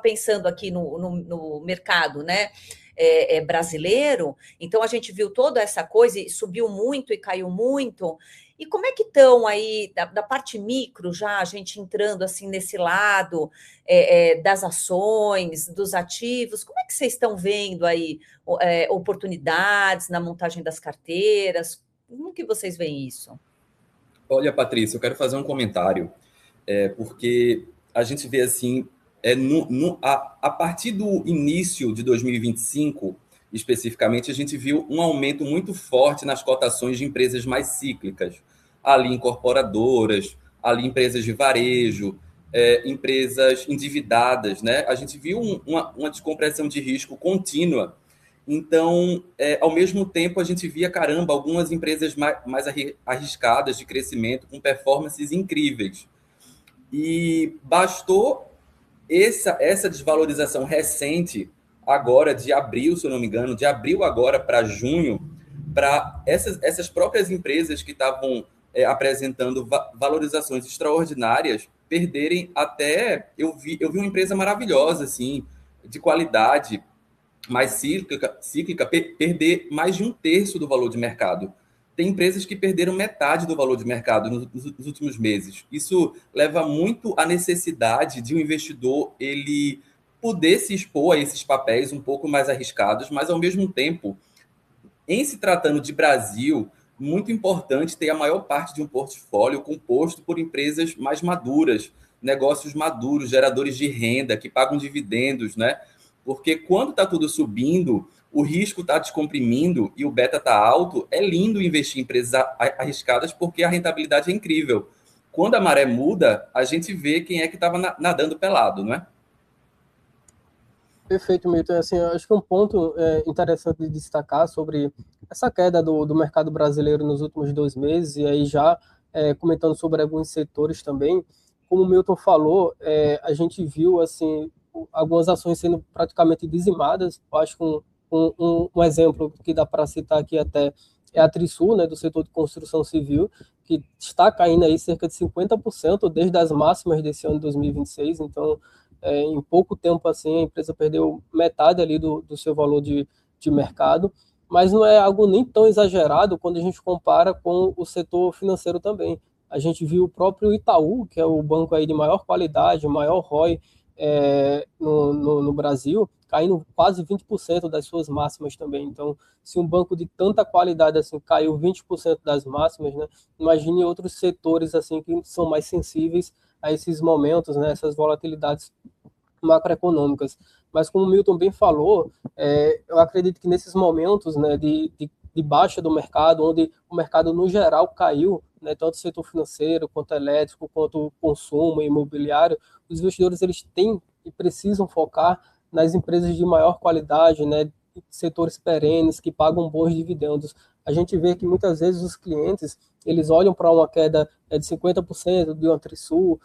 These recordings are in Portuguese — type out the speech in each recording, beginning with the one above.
pensando aqui no mercado, né? Brasileiro, então a gente viu toda essa coisa e subiu muito e caiu muito. E como é que estão aí, da parte micro, já a gente entrando assim nesse lado das ações, dos ativos, como é que vocês estão vendo aí oportunidades na montagem das carteiras? Como que vocês veem isso? Olha, Patrícia, eu quero fazer um comentário, porque a gente vê assim, a partir do início de 2025, especificamente, a gente viu um aumento muito forte nas cotações de empresas mais cíclicas, ali incorporadoras, ali empresas de varejo, empresas endividadas, né? A gente viu uma descompressão de risco contínua. Então, ao mesmo tempo, a gente via, caramba, algumas empresas mais arriscadas de crescimento, com performances incríveis. E bastou essa desvalorização recente, agora de abril, se eu não me engano, de abril agora para junho, para essas próprias empresas que estavam apresentando valorizações extraordinárias perderem até... Eu vi uma empresa maravilhosa, assim, de qualidade, mais cíclica, perder mais de um terço do valor de mercado. Tem empresas que perderam metade do valor de mercado nos últimos meses. Isso leva muito à necessidade de um investidor ele poder se expor a esses papéis um pouco mais arriscados, mas ao mesmo tempo, em se tratando de Brasil, muito importante ter a maior parte de um portfólio composto por empresas mais maduras, negócios maduros, geradores de renda, que pagam dividendos, né? Porque quando está tudo subindo, o risco está descomprimindo e o beta está alto, é lindo investir em empresas arriscadas porque a rentabilidade é incrível. Quando a maré muda, a gente vê quem é que estava nadando pelado, não é? Perfeito, Milton. Assim, eu acho que um ponto interessante de destacar sobre essa queda do mercado brasileiro nos últimos 2 meses, e aí já comentando sobre alguns setores também, como o Milton falou, a gente viu assim algumas ações sendo praticamente dizimadas. Eu acho que um exemplo que dá para citar aqui até é a Trisul, né, do setor de construção civil, que está caindo aí cerca de 50% desde as máximas desse ano de 2026. Então, em pouco tempo assim, a empresa perdeu metade ali do seu valor de mercado, mas não é algo nem tão exagerado quando a gente compara com o setor financeiro também. A gente viu o próprio Itaú, que é o banco aí de maior qualidade, maior ROI no Brasil, caindo quase 20% das suas máximas também. Então, se um banco de tanta qualidade assim caiu 20% das máximas, né, imagine outros setores assim que são mais sensíveis a esses momentos, né, essas volatilidades macroeconômicas. Mas como o Milton bem falou, eu acredito que nesses momentos, né, de baixa do mercado, onde o mercado no geral caiu, né, tanto o setor financeiro, quanto elétrico, quanto o consumo imobiliário, os investidores eles têm e precisam focar nas empresas de maior qualidade, né, setores perenes que pagam bons dividendos. A gente vê que muitas vezes os clientes eles olham para uma queda de 50% de uma Trisul,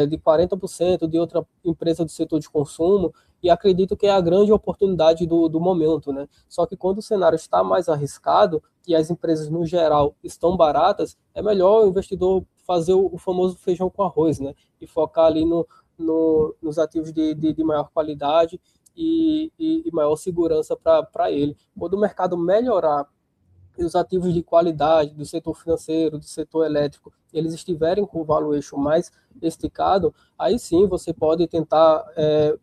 de 40% de outra empresa do setor de consumo, e acredito que é a grande oportunidade do momento, né? Só que quando o cenário está mais arriscado e as empresas no geral estão baratas, é melhor o investidor fazer o famoso feijão com arroz, né? E focar ali nos ativos de maior qualidade e maior segurança para ele. Quando o mercado melhorar e os ativos de qualidade do setor financeiro, do setor elétrico, eles estiverem com o valuation mais esticado, aí sim você pode tentar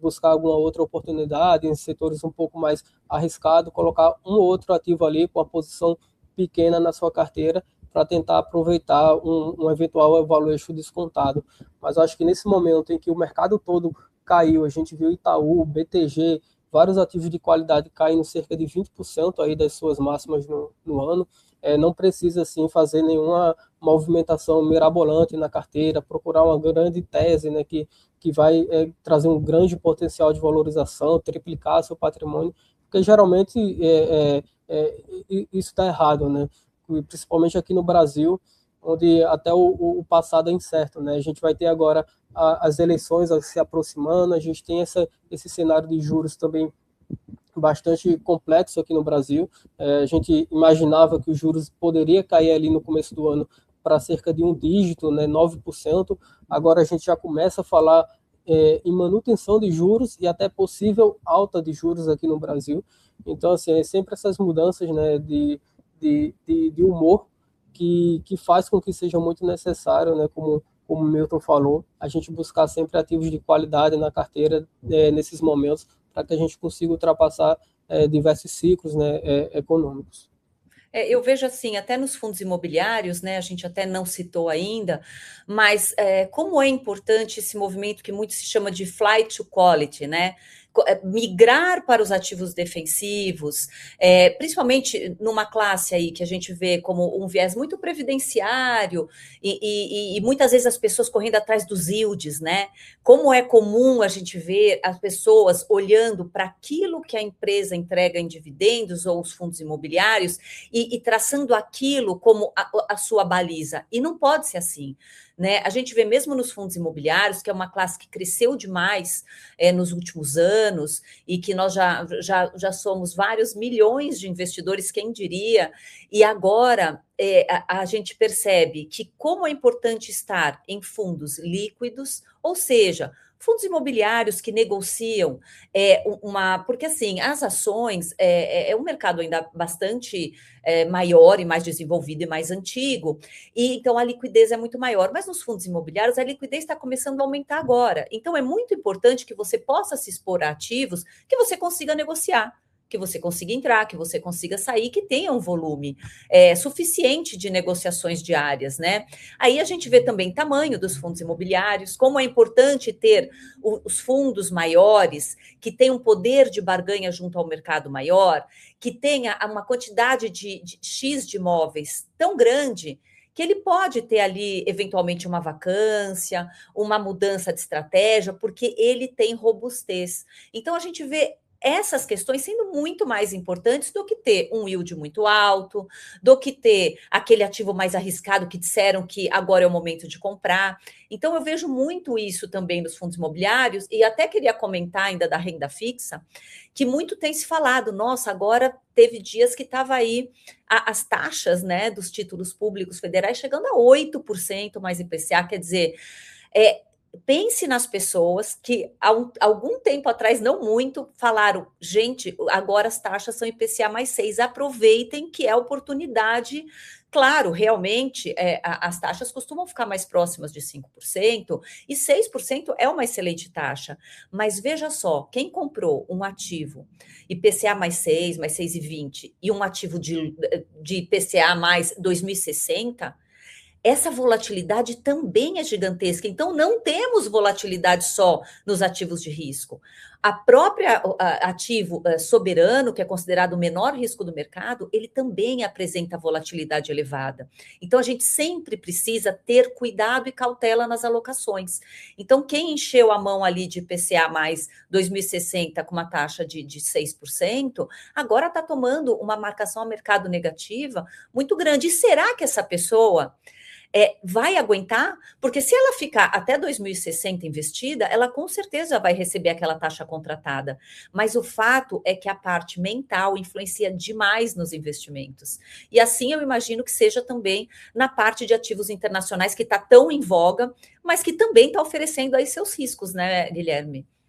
buscar alguma outra oportunidade em setores um pouco mais arriscados, colocar um ou outro ativo ali com a posição pequena na sua carteira para tentar aproveitar um eventual valuation descontado. Mas eu acho que nesse momento em que o mercado todo caiu, a gente viu Itaú, BTG, vários ativos de qualidade caindo cerca de 20% aí das suas máximas no ano. Não precisa assim fazer nenhuma movimentação mirabolante na carteira, procurar uma grande tese, né, que vai trazer um grande potencial de valorização, triplicar seu patrimônio, porque geralmente isso está errado, né? Principalmente aqui no Brasil, onde até o passado é incerto, né? A gente vai ter agora as eleições se aproximando, a gente tem esse cenário de juros também bastante complexo aqui no Brasil. A gente imaginava que os juros poderia cair ali no começo do ano para cerca de um dígito, né, 9%. Agora a gente já começa a falar em manutenção de juros e até possível alta de juros aqui no Brasil. Então, assim, é sempre essas mudanças, né, de humor que faz com que seja muito necessário, né, como o Milton falou, a gente buscar sempre ativos de qualidade na carteira nesses momentos, para que a gente consiga ultrapassar diversos ciclos, né, econômicos. Eu vejo assim, até nos fundos imobiliários, né? A gente até não citou ainda, mas como é importante esse movimento que muito se chama de flight to quality, né? Migrar para os ativos defensivos, principalmente numa classe aí que a gente vê como um viés muito previdenciário e muitas vezes as pessoas correndo atrás dos yields, né? Como é comum a gente ver as pessoas olhando para aquilo que a empresa entrega em dividendos ou os fundos imobiliários e traçando aquilo como a sua baliza. E não pode ser assim. Né? A gente vê mesmo nos fundos imobiliários, que é uma classe que cresceu demais nos últimos anos, e que nós já somos vários milhões de investidores, quem diria, e agora a gente percebe que como é importante estar em fundos líquidos, ou seja, fundos imobiliários que negociam porque assim, as ações é um mercado ainda bastante maior e mais desenvolvido e mais antigo, e então a liquidez é muito maior, mas nos fundos imobiliários a liquidez está começando a aumentar agora. Então é muito importante que você possa se expor a ativos que você consiga negociar, que você consiga entrar, que você consiga sair, que tenha um volume suficiente de negociações diárias, né? Aí a gente vê também tamanho dos fundos imobiliários, como é importante ter os fundos maiores, que tenham um poder de barganha junto ao mercado maior, que tenha uma quantidade de X de imóveis tão grande que ele pode ter ali, eventualmente, uma vacância, uma mudança de estratégia, porque ele tem robustez. Então, a gente vê essas questões sendo muito mais importantes do que ter um yield muito alto, do que ter aquele ativo mais arriscado que disseram que agora é o momento de comprar. Então, eu vejo muito isso também nos fundos imobiliários, e até queria comentar ainda da renda fixa, que muito tem se falado, nossa, agora teve dias que estava aí as taxas, né, dos títulos públicos federais chegando a 8% mais IPCA, quer dizer, pense nas pessoas que há algum tempo atrás, não muito, falaram, gente, agora as taxas são IPCA mais 6, aproveitem que é a oportunidade. Claro, realmente, as taxas costumam ficar mais próximas de 5%, e 6% é uma excelente taxa. Mas veja só, quem comprou um ativo IPCA mais 6, mais 6,20, e um ativo de IPCA mais 2060, essa volatilidade também é gigantesca. Então, não temos volatilidade só nos ativos de risco. A própria ativo soberano, que é considerado o menor risco do mercado, ele também apresenta volatilidade elevada. Então, a gente sempre precisa ter cuidado e cautela nas alocações. Então, quem encheu a mão ali de IPCA mais 2060 com uma taxa de 6%, agora está tomando uma marcação a mercado negativa muito grande. E será que essa pessoa vai aguentar? Porque se ela ficar até 2060 investida, ela com certeza vai receber aquela taxa contratada. Mas o fato é que a parte mental influencia demais nos investimentos. E assim eu imagino que seja também na parte de ativos internacionais, que está tão em voga, mas que também está oferecendo aí seus riscos, né, Guilherme?